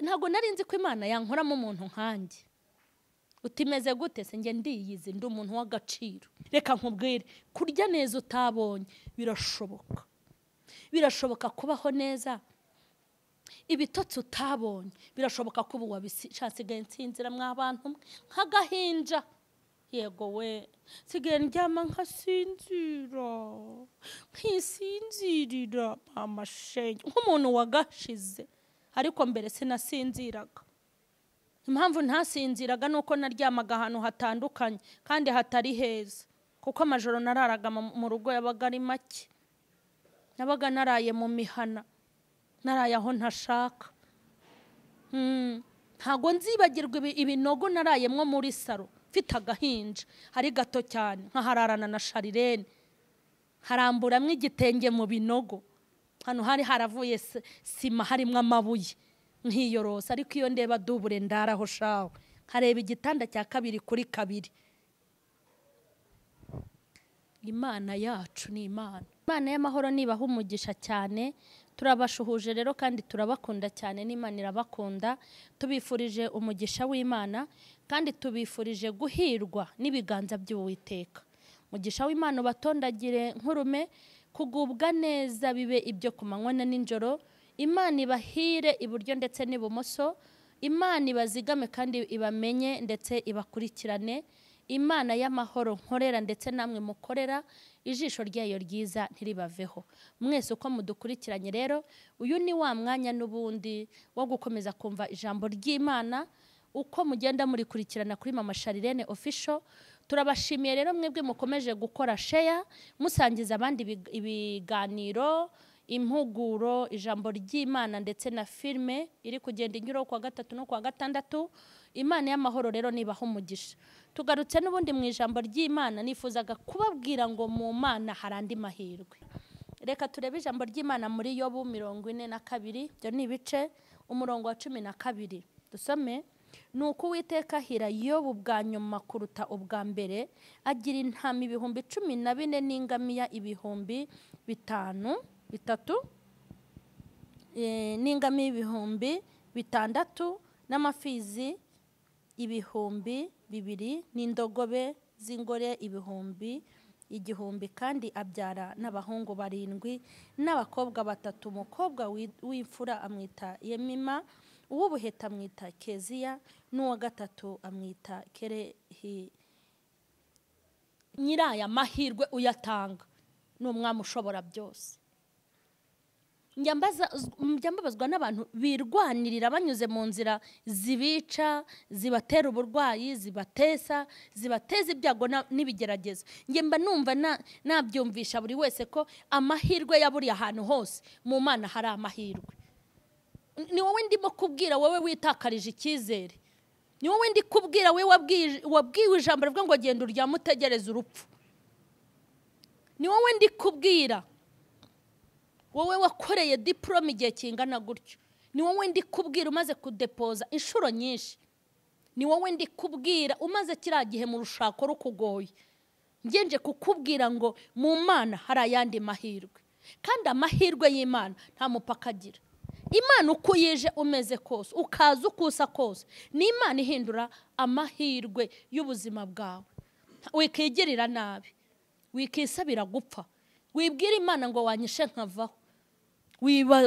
ntago nari nzi ko Imana yankoramo umuntu nkanjye. Utimeze gute se nge ndiyizi ndi umuntu w'agaciro. Reka nkubwire kurya neza utabonye birashoboka. Birashoboka kubaho neza. Ibitotsi utabonye birashoboka ko ubu wabisigaye nsinzira mw'abantu nk'agahinja. Yego we sigaye ndyama nkasinzira nkisinzirira amashenge nk'umuntu wagashize, ariko mbere sinasinziraga. Impamvu ntasinziraga nuko naryamaga ahantu hatandukanye kandi hatari heza, kuko amajoro nararaga mu rugo yabaga ari make. Nabaga naraye mu mihana, naraye aho ntashaka. Ntago nzibagirwa ibinogo narayemwo muri saro mfite agahinja hari gato cyane, nkahararana na Charlene haramburamwe igitenge mu binogo. Hano hari haravuye sima harimwe amabuye nkiyorosa, ariko iyo ndeba dubure ndaraho shawe nkareba igitanda cya kabiri kuri kabiri. Imana yacu ni Imana. Imana y'amahoro nibaha umugisha cyane. Turabashuhuje rero kandi turabakunda cyane, n'Imana irabakunda. Tubifurije umugisha w'Imana kandi tubifurije guhirwa n'ibiganza by'Uwiteka. Umugisha w'Imana batondagire nkurume, kugubwa neza bibe ibyo kumanywa na ninjoro. Imana ibahire iburyo ndetse n'ibumoso. Imana ibazigame kandi ibamenye ndetse ibakurikirane. Imana y'amahoro nkorera ndetse namwe mukorera, ijisho ryayo ryiza ntiribaveho. Mwese uko mudukurikiranye rero, uyu ni wa mwanya n'ubundi wo gukomeza kumva ijambo ry'Imana uko mugenda murikurikirana kuri Mama Charlene official. Turabashimiye rero mwebwe mukomeje gukora share, musangiza abandi ibiganiro, impuguro, ijambo ry'Imana ndetse na filme iri kugenda inyura kwa gatatu no kwa gatandatu. Imana y'amahoro rero nibaha umugisha. Tugarutse n'ubundi mu ijambo ry'Imana, nifuzaga kubabwira ngo mu Mana harandi mahirwe. Reka turebe ijambo ry'Imana muri Yobu 42, byo ni ibice umurongo wa 12. Dusome. Nuko Uwiteka ahira Yobu bwa nyuma kuruta ubwa mbere, agira intama 14,000 n'ingamiya 5,000 n'ingamiya 6,000 n'amafizi 2,000 n'indogobe z'ingore 1,000 kandi abyara n'abahungu 7 n'abakobwa 3. Umukobwa w'imfura amwita Yemima, uw'ubuheta amwita Keziya, n'uwa gatatu amwita Kerehi. Nyiraya mahirwe uyatanga n'umwami ushobora byose. Njyambabazwa n'abantu birwanirira banyuze mu nzira zibica, zibatera uburwayi, zibateza ibyago n'ibigeragezo. Nge mba numva nabyumvisha buri wese ko amahirwe yaburi ahantu hose mu Mana hari amahirwe. Ni wowe ndimo kubwira, wowe witakarije icyizere. Ni wowe ndi kubwira, wowe wabwiwe ijambo rivuga ngo genda uryame utegereze urupfu. Ni wowe ndi kubwira, wowe wakoreye diplome igihe kingana gutyo. Ni wowe ndi kubwira umaze kudepoza inshuro nyinshi. Ni wowe ndi kubwira umaze kiriya gihe mu rushako rukugoye. Ngenje kukubwira ngo mu Mana hari ayandi mahirwe, kandi amahirwe y'Imana nta mupaka agira. Imana uko yije umeze kose, ukaza ukusa kose, ni Imana ihindura amahirwe y'ubuzima bwawe. Wikigirira nabi, wikisabira gupfa, wibwira Imana ngo wanyishe nkavaho,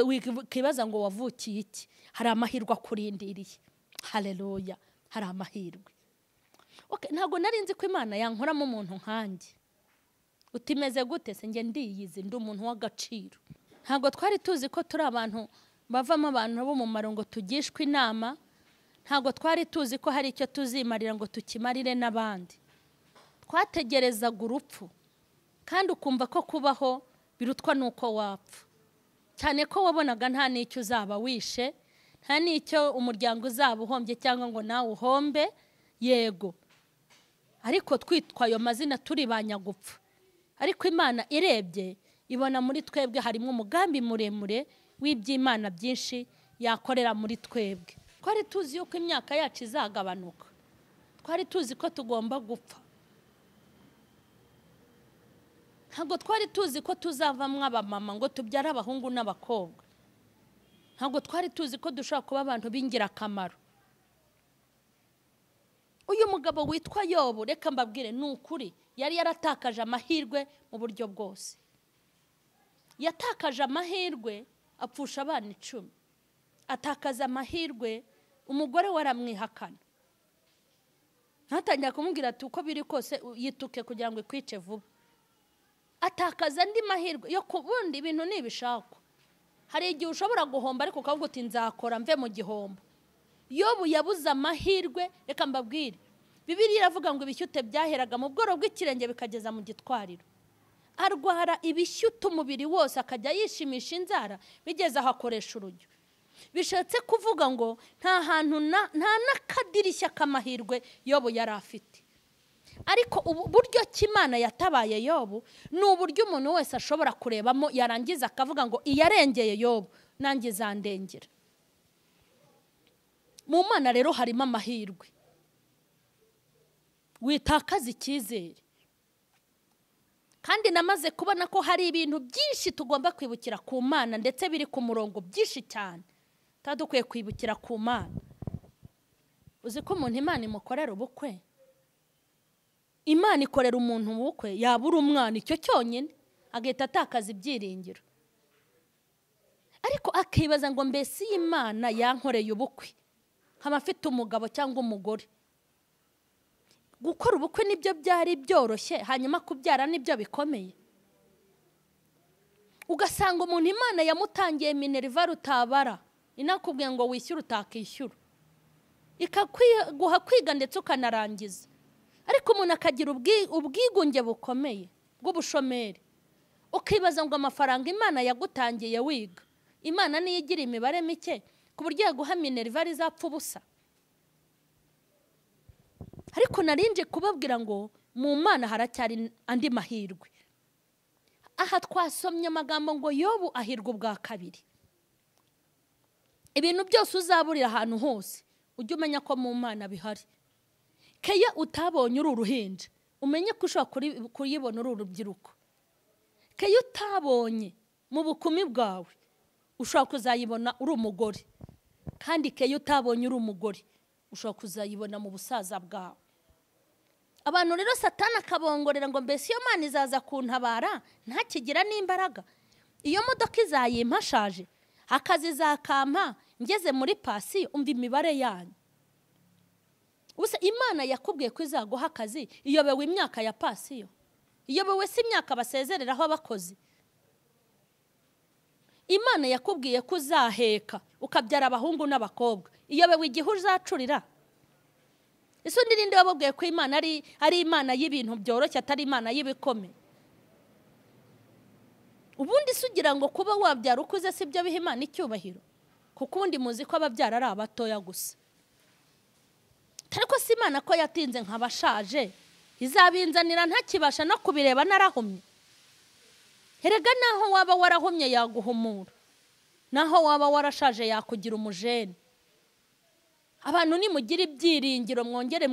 wikibaza ngo wavukiye iki. Hari amahirwe akurindiriye. Haleluya, hari amahirwe. Ntago nari nzi ko Imana yankoramo umuntu nkanjye. Utimeze gute se nge ndiyizi ndi umuntu w'agaciro. Ntago twari tuzi ko turi abantu bavamo abantu bo mu marongo tugishwe inama. Ntago twari tuzi ko hari icyo tuzimarira ngo tukimarire n'abandi. Twategerezaga urupfu, kandi ukumva ko kubaho birutwa nuko wapfa. Cyane ko wabonaga nta n'icyo uzaba wishe, nta n'icyo umuryango uzaba uhombye cyangwa ngo nawe uhombe. Yego, ariko twitwa ayo mazina turi banyagupfa. Ariko Imana irebye ibona muri twebwe harimo umugambi muremure w'iby'Imana byinshi yakorera muri twebwe. Twari tuzi yuko imyaka yacu izagabanuka, twari tuzi ko tugomba gupfa. Ntabwo twari tuzi ko tuzavamwa abamama ngo tubyare abahungu n'abakobwa. ntabwo twari tuzi ko dushobora kuba abantu b'ingirakamaro. Uyu mugabo witwa Yobu, reka mbabwire ni ukuri, yari yaratakaje amahirwe mu buryo bwose. Yatakaje amahirwe apfusha abana 10. Atakaza amahirwe umugore waramwihakana. Ntatangira kumubwira ati uko biri kose yituke kugira ngo ikwice vuba. Atakaza andi mahirwe yo kubundi ibintu nibishakwa. Hari igihe ushobora guhomba ariko ukavuga uti nzakora mve mu gihombo. Yobu yabuze amahirwe, reka mbabwire. Bibiliya iravuga ngo ibishyute byaheraga mu bworo bw'ikirenge bikageza mu gitwariro. Arwara ibishyute umubiri wose akajya yishimisha inzara bigeze aho akoresha urujyo. Bishatse kuvuga ngo nta hantu nta n'akadirishya k'amahirwe Yobu yari afite. Ariko uburyo Imana yatabaye Yobu ni uburyo umuntu wese ashobora kurebamo yarangiza akavuga ngo iyarengeye Yobu nanjye izandengera. Mu Mana rero harimo amahirwe. Witakaza icyizere. Kandi namaze kubona ko hari ibintu byinshi tugomba kwibukira ku Mana ndetse biri ku murongo byinshi cyane. Tadukwiye kwibukira ku Mana. Uzi ko umuntu Imana imukorera ubukwe? Imana ikorera umuntu ubukwe yabura umwana icyo cyonyine agahita atakaza ibyiringiro. Ariko akibaza ngo mbese Imana yankoreye ubukwe nkaba afite umugabo cyangwa umugore. Gukora ubukwe nibyo byari byoroshye, hanyuma kubyara nibyo bikomeye. Ugasanga umuntu Imana yamutangiye minerva utabara, inakubwiye ngo wishyure utakishyura, ikaguha kwiga ndetse ukanarangiza. Ariko umuntu akagira ubwigunge bukomeye bw'ubushomeri. Ukibaza ngo amafaranga Imana yagutangiye wiga, Imana niyo igira imibare mike ku buryo yaguha minerva izapfa ubusa. Ariko narinje kubabwira ngo mu Mana haracyari andi mahirwe. Aha twasomye amagambo ngo Yobu ahirwa ubwa kabiri. Ibintu byose uzaburira ahantu hose ujye umenya ko mu Mana bihari. Keya utabonye uru ruhinja umenye ko ushobora kuyibona uru rubyiruko. Keya utabonye mu bukumi bwawe ushobora kuzayibona uri umugore. Kandi keya utabonye uri umugore ushobora kuzayibona mu busaza bwawe. Abantu rero Satani akabongorera ngo mbese iyo Mana izaza kuntabara ntakigira n'imbaraga. Iyo modoka izayimpashaje, akazi zakampa ngeze muri pasi, umva imibare yanyu. Ubusa Imana yakubwiye ko izaguha akazi iyobewe imyaka ya pasiyo. Iyobewe si imyaka basezereraho abakozi. Imana yakubwiye ko uzaheka ukabyara abahungu n'abakobwa iyobewe igihe uzacurira. Ese ndirinde wababwiye ko Imana ari Imana y'ibintu byoroshye atari Imana y'ibikome. Ubundi sugira ngo kuba wabyara ukuze si byo biha Imana icyubahiro, kuko ubundi muzi ko ababyara ari abatoya gusa. Ariko si Imana ko yatinze nk'abashaje izabinzanira ntakibasha no kubireba narahumye. Herega naho waba warahumye yaguhumura, naho waba warashaje yakugira umujene. Abantu nimugire ibyiringiro mwongere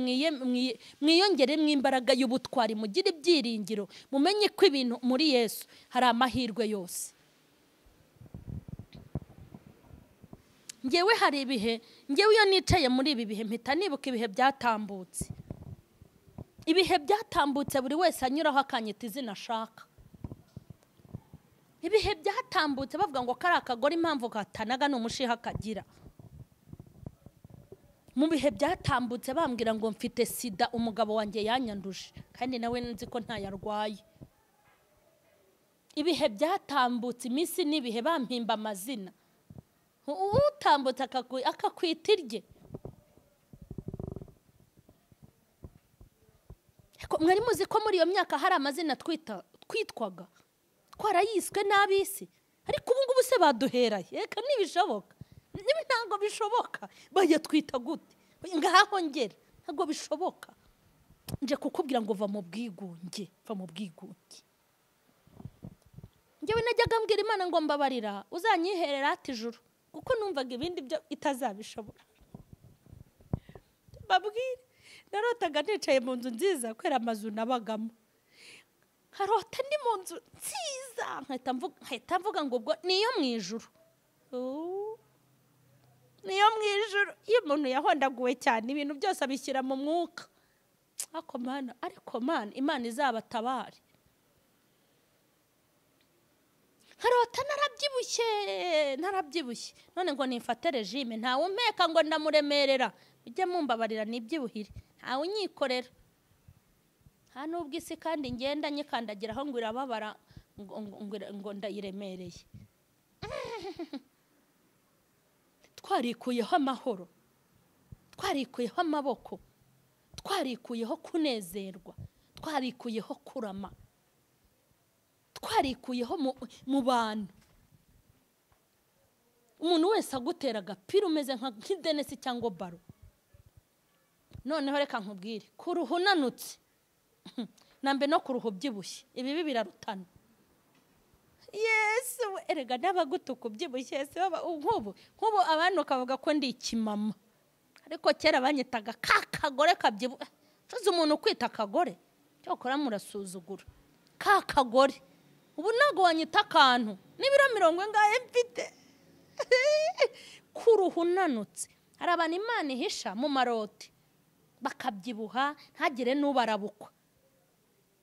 mwiyongere imbaraga y'ubutwari, mugire ibyiringiro mumenye ko ibintu muri Yesu hari amahirwe yose. Ngewe hari ibihe, ngewe iyo nicaye muri ibi bihe mpita nibuka ibihe byatambutse. Ibihe byatambutse buri wese anyuraho akanyita izina ashaka. Ibihe byatambutse bavuga ngo kari akagore impamvu katanaga n'umushiha kagira. Mu bihe byatambutse bambwira ngo mfite sida umugabo wanjye yanyanduje kandi nawe nzi ko ntayarwaye. Ibihe byatambutse iminsi n'ibihe bampimba amazina. Utambutse akakwita irye. Mwari muzi ko muri iyo myaka hari amazina twitwaga twarayiswe n'abisi, ariko ubu ngubu se baduheraye? Reka ntibishoboka, ntabwo bishoboka. Bayatwita gute? Ngaho ngera ntabwo bishoboka. Nje kukubwira ngo va mu bwigunge, va mu bwigunge. Ngewe najyaga mbwira Imana ngo mbabarira uzanyiherera ati ijuru, kuko numvaga ibindi byo itazabishobora. Babwire narotaga nicaye mu nzu nziza kwera amazu nabagamo, harota ndi mu nzu nziza nkahita mvuga ngo ubwo niyo mu ijuru. ijuru. Iyo umuntu yahondaguwe cyane ibintu byose abishyira mu mwuka. Ariko Mana, Imana izabatabare. Harota narabyibushye none ngo nifate regime, ntawe umpeka ngo ndamuremerera, ujye mumbabarira nibyibuhire, ntawe unyikorera. Nubwo isi kandi ngenda nyikandagiraho ngo irababara ngo ndayiremereye. Twarikuyeho amahoro, twarikuyeho amaboko, twarikuyeho kunezerwa, twarikuyeho kurama, twarikuyeho mu bantu. Umuntu wese agutera agapira umeze nk'idenesi cyangwa baro. Noneho reka nkubwire, kuruhu unanutse nambe no kuruhu byibushye, ibi birarutana. Yesu erega n'abagutuka ubyibushye nk'ubu abantu kavuga ko ndi ikimama, ariko kera banyitaga kakagore kabyibushye. Tuzi umuntu kwita akagore cyokora murasuzugura kakagore. Ubu ntago wanyita akantu n'ibiro 40 mfite. Kuruhu unanutse. Hari abantu Imana ihisha mu maroti bakabyibuha ntagire n'ubarabukwa.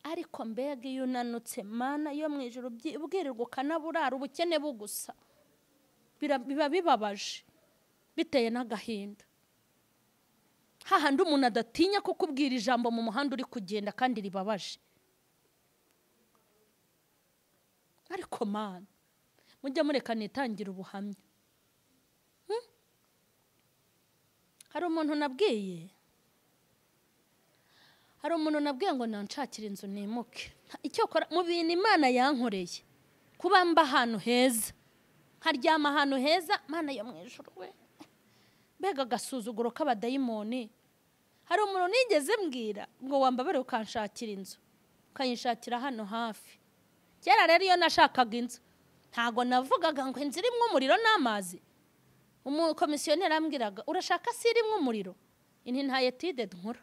Ariko mbega iyo unanutse Mana yo mu ijuru ubwirirwa ukanaburara ubukene bugusa, biba bibabaje biteye n'agahinda. Hahandi umuntu adatinya kukubwira ijambo mu muhanda uri kugenda kandi ribabaje. Ariko Mana mujya mureka nitangira ubuhamya. Hari umuntu nabwiye ngo nanshakire inzu nimuke. Icyo kora mu bintu Imana yankoreye kuba mba ahantu heza, nkaryama ahantu heza. Mana yo mu ijuru we, mbega agasuzuguro k'abadayimoni. Hari umuntu nigeze mbwira ngo wambabare ukanshakira inzu, ukayishakira hano hafi. Kera rero iyo nashakaga inzu ntago navugaga ngo inzu irimo umuriro n'amazi. Umukomisiyoneri ambwiraga urashaka si irimo umuriro? Inti nta etide nkora.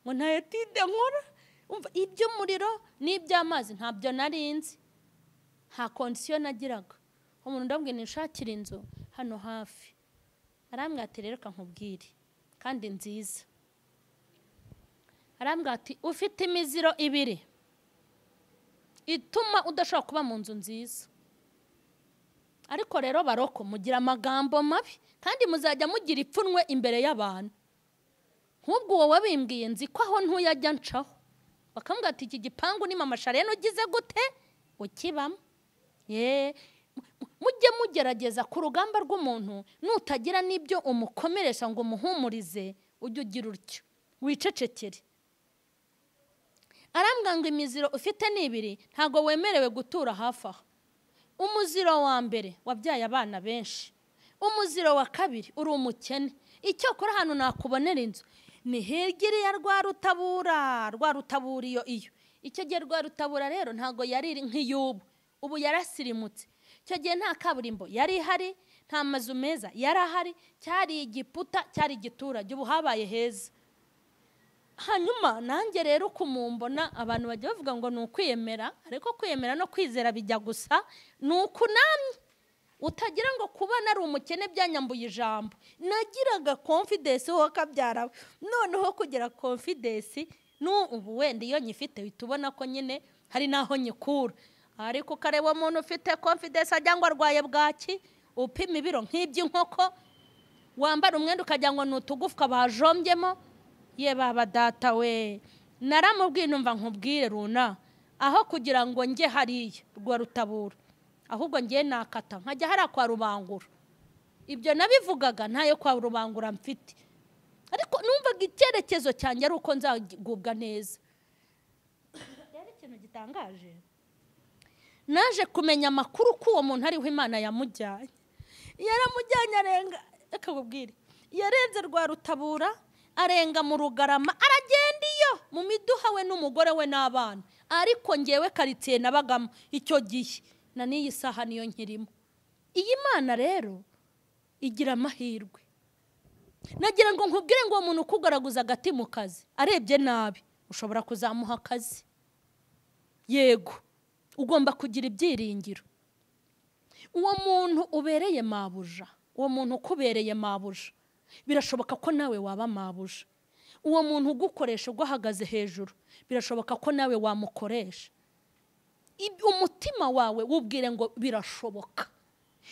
Ngo nta etide nkora? Umva iby'umuriro n'iby'amazi ntabyo narinzi, nta kondisiyo nagiraga. Umuntu ndabwiye nishakira inzu hano hafi. Arambwira ati rero kankubwire kandi nziza. Arambwira ati ufite imiziro 2 ituma udashobora kuba mu nzu nziza. Ariko rero baroko mugira amagambo mabi kandi muzajya mugira ipfunwe imbere y'abantu. Nk'ubwo wowe bimbwiye nzi ko aho ntuyajya ncaho, bakambwira ati iki gipangu ni mama Charlene ugize gute ukibamo. Mujye mugerageza ku rugamba rw'umuntu, nutagira n'ibyo umukomeresha ngo muhumurize ujye ugira utyo wicecekere. Arambwira ngo imiziro ufite ni 2 ntago wemerewe gutura hafi aho. Umuziro wa mbere wabyaye abana benshi, umuziro wa kabiri uri umukene. Icyo kora hano nakubonera inzu ni hirya rwa rutabura iyo. Icyo gihe rwa rutabura rero ntago yari nk'iyubu, ubu yarasirimutse. Icyo gihe nta kaburimbo yari ihari, nta mazu meza yari ahari, cyari igiputa, cyari igiturage. Ubu habaye heza. Hanyuma nanjye rero kumumbona abantu bajya bavuga ngo ni ukwiyemera, ariko kwiyemera no kwizera bijya gusa. Ni ukunamye utagira ngo kuba nari umukene byanyambuye ijambo. Nagiraga confidence ho kabyara, noneho kugira confidence ubu wenda iyo nyifite bitubona ko nyine hari naho nyikura. Ariko kareba umuntu ufite confidence ajya ngo arwaye bwaki, upima ibiro nk'iby'inkoko, wambara umwenda ukajya ngo nutugufwa bajombyemo. Ye baba data we, naramubwiye numva nkubwire runa aho kugira ngo nge hariya rwa rutabura, ahubwo ngiye nakata nkajya hari kwa rubangura. Ibyo nabivugaga ntayo kwa rubangura mfite, ariko numvaga icyerekezo cyanjye ari uko nzagubwa neza. Yari ikintu gitangaje, naje kumenya amakuru ko uwo muntu ariho Imana yamujyanye. Yaramujyanye arenga, akabubwire yarenze rwa rutabura arenga mu Rugarama, aragenda iyo mu Miduha we n'umugore we n'abana. Ariko ngewe karitsiye nabagamo icyo gihe na n'iyi saha niyo nkirimo. Iyi Mana rero igira amahirwe. Nagira ngo nkubwire ngo umuntu ukugaraguza agati mu kazi arebye nabi ushobora kuzamuha akazi. Yego, ugomba kugira ibyiringiro. Uwo muntu ubereye mabuja, uwo muntu ukubereye mabuja birashoboka ko nawe waba mabuja. Uwo muntu ugukoresha ugahagaze hejuru birashoboka ko nawe wamukoresha. Umutima wawe wubwire ngo birashoboka.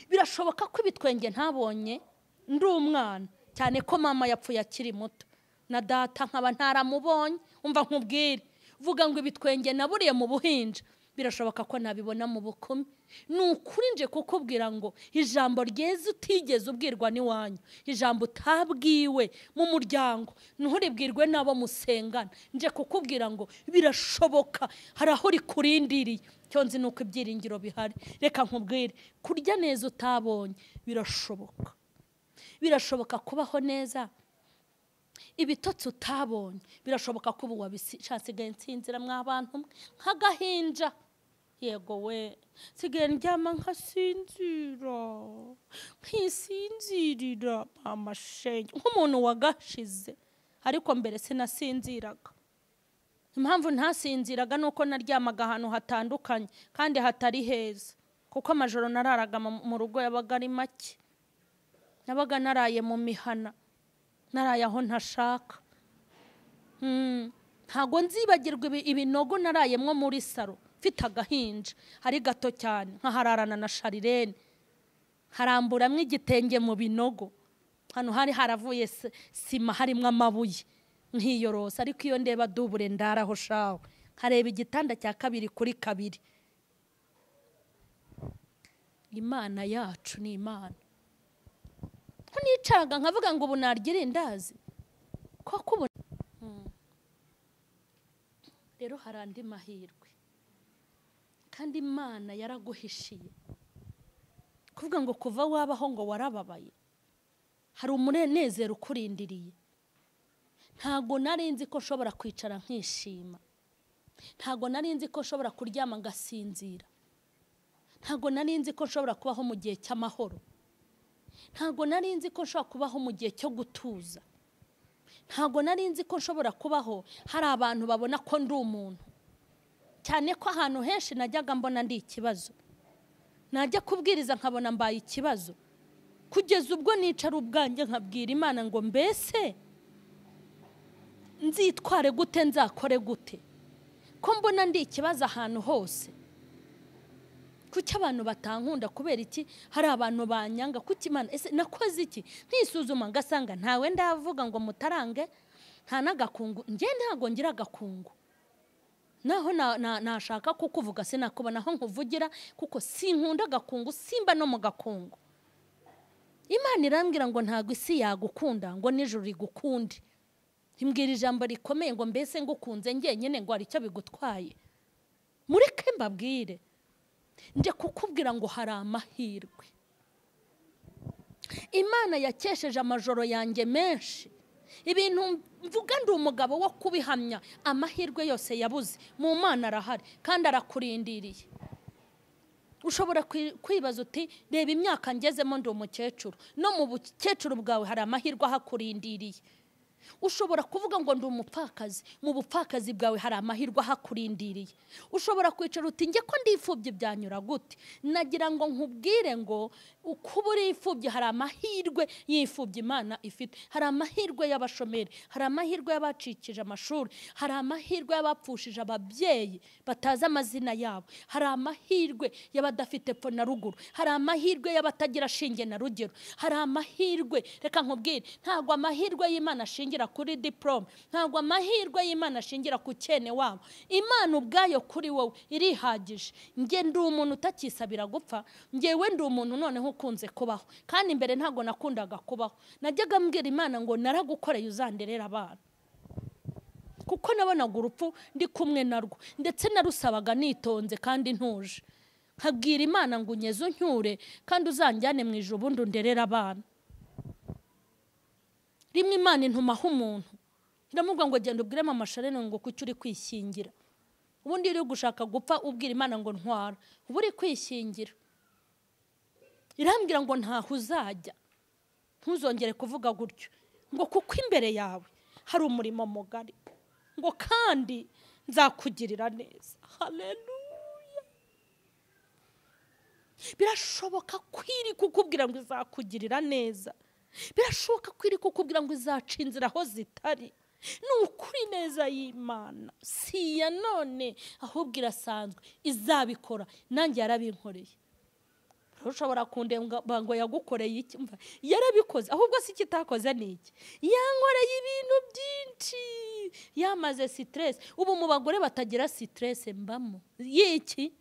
Birashoboka ko ibitwenge ntabonye ndi umwana, cyane ko mama yapfuye akiri muto na data nkaba ntaramubonye. Umva nkubwire, vuga ngo ibitwenge naburiye mu buhinja birashoboka ko nabibona mu bukumi. Nukuri nje kukubwira ngo ijambo ryeze utigeze ubwirwa n'iwanyu, ijambo utabwiwe mu muryango, nturibwirwe nabo musengana, nje kukubwira ngo birashoboka. Hari aho rikurindiriye, cyo nzi nuko ibyiringiro bihari. Reka nkubwire, kurya neza utabonye birashoboka. Birashoboka kubaho neza ibitotsi utabonye, birashoboka ko ubu wabisigaye nsinzira mw'abantu nk'agahinja. Yego we, sigaye ndyama nkasinzira, nkisinzirira amashenge nk'umuntu wagashize, ariko mbere sinasinziraga. Impamvu ntasinziraga nuko naryamaga ahantu hatandukanye kandi hatari heza, kuko amajoro nararaga mu rugo yabaga ari make. Nabaga naraye mu mihana, naraye aho ntashaka. Ntago nzibagirwa ibinogo narayemwo muri saro mfite agahinja hari gato cyane, nkahararana na Charlene, haramburamwe igitenge mu binogo. Hano hari haravuye sima harimwe amabuye nkiyorosa, ariko iyo ndeba dubure ndaraho shawe, nkareba igitanda cya 2 kuri 2. Imana yacu ni Imana. Nicaraga nkavuga ngo ubu nargira indazi koko ubu. Rero hari andi mahirwe, kandi Imana yaraguhishiye. Kuvuga ngo kuva wabaho ngo warababaye, hari umunezero ukurindiriye. Ntago nari nzi ko nshobora kwicara nkishima, ntago nari nzi ko nshobora kuryama ngasinzira, ntago nari nzi ko nshobora kubaho mu gihe cy'amahoro, ntago nari nzi ko nshobora kubaho mu gihe cyo gutuza, ntago nari nzi ko nshobora kubaho hari abantu babona ko ndi umuntu. Cyane ko ahantu henshi najyaga mbona ndi ikibazo, najya kubwiriza nkabona mbaye ikibazo, kugeza ubwo nicara ubwanjye nkabwira Imana ngo mbese nzitware gute, nzakore gute, ko mbona ndi ikibazo ahantu hose. Kuki abantu batankunda? Kubera iki? Hari abantu banyanga. Kuki Imana ese nakoze iki? Ntisuzuma ngasanga ntawe ndavuga ngo mutarange, nta nagakungu, nge ntago ngira gakungu. Naho nashaka kukuvuga sinakubona aho nkuvugira, kuko sinkunda gakungu, simba no mu gakungu. Imana irambwira ngo ntago isi yagukunda, ngo nijuru rigukunde. Imbwira ijambo rikomeye ngo mbese ngukunze ngenyene ngo ari cyo bigutwaye. Mureke mbabwire, nje kukubwira ngo hari amahirwe. Imana yakesheje amajoro yanjye menshi, ibintu mvuga ndi umugabo wo kubihamya. Amahirwe yose yabuze mu Mana arahari kandi arakurindiriye. Ushobora kwibaza uti reba imyaka ngezemo ndi umukecuru, no mu bukecuru bwawe hari amahirwe ahakurindiriye. Ushobora kuvuga ngo ndi umupfakazi, mu bupfakazi bwawe hari amahirwe ahakurindiriye. Ushobora kwicara uti nge ko ndifubye byanyura gute? Nagira ngo nkubwire ngo ukuba uri ifubye hari amahirwe y'ifubye Imana ifite. Hari amahirwe y'abashomeri, hari amahirwe y'abacikije amashuri, hari amahirwe y'abapfushije ababyeyi batazi amazina yabo, hari amahirwe y'abadafite epfo na ruguru, hari amahirwe y'abatagira shinge na rugero, hari amahirwe. Reka nkubwire, ntago amahirwe y'Imana ashingira kuri diplome, ntago amahirwe y'Imana ashingira ku cyene wabo. Imana ubwayo kuri wowe irihagije. Nge ndi umuntu utakisabira gupfa, ngewe ndi umuntu noneho ukunze kubaho, kandi mbere ntago nakundaga kubaho. Najyaga mbwira Imana ngo naragukoreye uzanderera abana, kuko nabonaga urupfu ndi kumwe narwo, ndetse narusabaga nitonze kandi ntuje. Nkabwira Imana ngo unyeze uncyure kandi uzanjyane mu ijuru ubundi underera abana. Rimwe Imana intumaho umuntu, iramubwira ngo genda ubwire mama Charlene ngo kuki uri kwishingira. Ubundi uri gushaka gupfa ubwira Imana ngo ntwara, ubu uri kwishingira. Irambwira ngo ntaho uzajya, ntuzongere kuvuga gutyo, ngo kuko imbere yawe hari umurimo mugari, ngo kandi nzakugirira neza. Haleluya. Birashoboka kwiri kukubwira ngo izakugirira neza, birashoboka ko iri kukubwira ngo izaca inzira aho zitari. Ni ukuri neza y'Imana si ya none ahubwo irasanzwe, izabikora. Nanjye yarabinkoreye. Ushobora kundemba ngo yagukoreye iki? Yarabikoze, ahubwo si kitakoze niki. Yankoreye ibintu byinshi, yamaze stress. Ubu mu bagore batagira stress mbamo yiki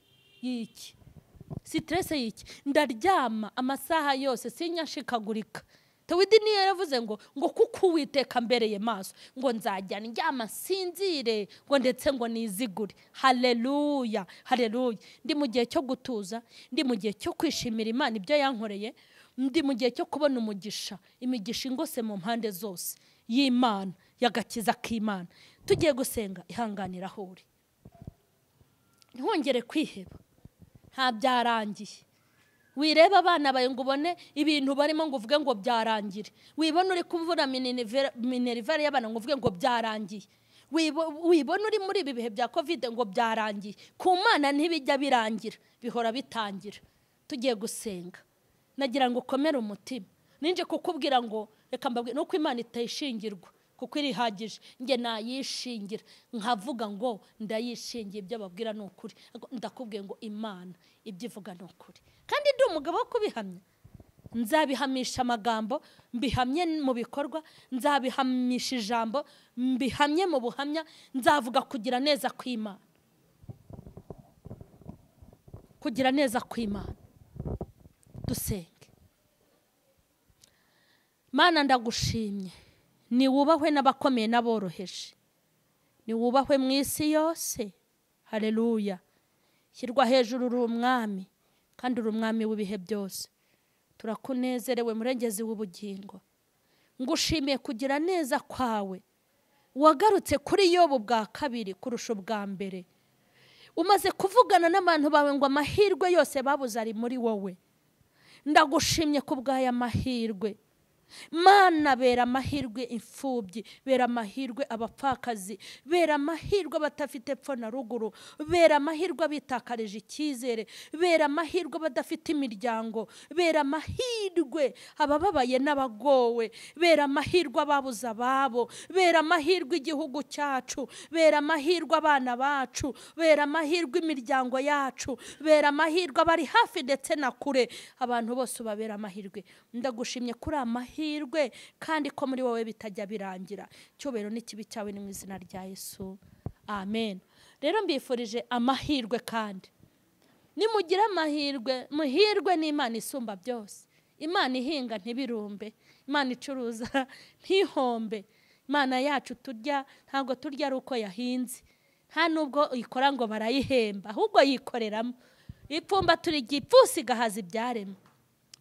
stress yiki, ndaryama amasaha yose sinyashikagurika. Tawidi niyo yaravuze ngo kuko Uwiteka mbereye maso ngo nzajya ndyama sinzire ngo ndetse ngo nizigure. Haleluya, haleluya. Ndi mu gihe cyo gutuza, ndi mu gihe cyo kwishimira Imana ibyo yankoreye, ndi mu gihe cyo kubona umugisha, imigisha ingose mu mpande zose y'Imana, yagakiza k'Imana. Tugiye gusenga, ihanganira aho uri, ntihongere kwiheba, nta byarangiye. Wireba abana bawe ngo ubone ibintu barimo ngo uvuge ngo byarangire. Wibona uri kuvura minerivare y'abana ngo uvuge ngo byarangiye. Wibona uri muri ibi bihe bya covid ngo byarangiye. Ku Mana ntibijya birangira, bihora bitangira. Tugiye gusenga, nagira ngo ukomere umutima. Ninje kukubwira ngo reka mbabwire nuko Imana itayishingirwa, kuko irihagije. Nge nayishingira nkavuga ngo ndayishingiye, ibyo babwira ni ukuri. Ndakubwiye ngo Imana ibyo ivuga ni ukuri, kandi ndi umugabo wo kubihamya. Nzabihamisha amagambo, mbihamye mu bikorwa, nzabihamisha ijambo, mbihamye mu buhamya. Nzavuga kugira neza kw'Imana, kugira neza kw'Imana. Dusenge. Mana ndagushimye, ni wubahwe n'abakomeye n'aboroheje, ni wubahwe mu isi yose. Haleluya. Shyirwa hejuru uri umwami, kandi uri umwami w'ibihe byose. Turakunezerewe murengezi w'ubugingo, ngushimiye kugira neza kwawe. Wagarutse kuri Yobu bwa kabiri kurusha ubwa mbere. Umaze kuvugana n'abantu bawe ngo amahirwe yose babuze ari muri wowe. Ndagushimye kubw'aya mahirwe. Mana, bera amahirwe imfubyi, bera amahirwe abapfakazi, bera amahirwe batafite epfo na ruguru, bera amahirwe abitakarije icyizere, bera amahirwe badafite imiryango, bera amahirwe abababaye n'abagowe, bera amahirwe ababuze ababo, bera amahirwe igihugu cyacu, bera amahirwe abana bacu, bera amahirwe imiryango yacu, bera amahirwe abari hafi ndetse na kure. Abantu bose babera amahirwe. Ndagushimye kuri amahirwe, kandi ko muri wowe bitajya birangira. Cyobero n'ikibi cyawe ni mu izina rya Yesu, amen. Rero mbifurije amahirwe, kandi nimugira amahirwe. Muhirwe n'Imana isumba byose. Imana ihinga ntibirumbe, Imana icuruza ntihombe. Imana yacu turya ntabwo turya ari uko yahinze, nta nubwo ikora ngo barayihemba, ahubwo yikoreramo. Ipfumba turi igipfusi gahaza ibyaremwe.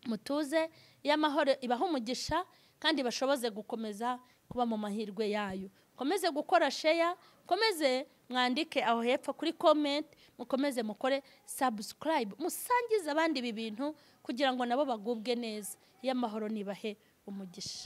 Mutuze y'amahoro ibahe umugisha, kandi bashoboze gukomeza kuba mu mahirwe yayo. Komeze gukora share, komeze mwandike aho hepfo kuri comment, mukomeze mukore subscribe, musangize abandi ibi bintu kugira ngo nabo bagubwe neza. Y'amahoro nibahe umugisha.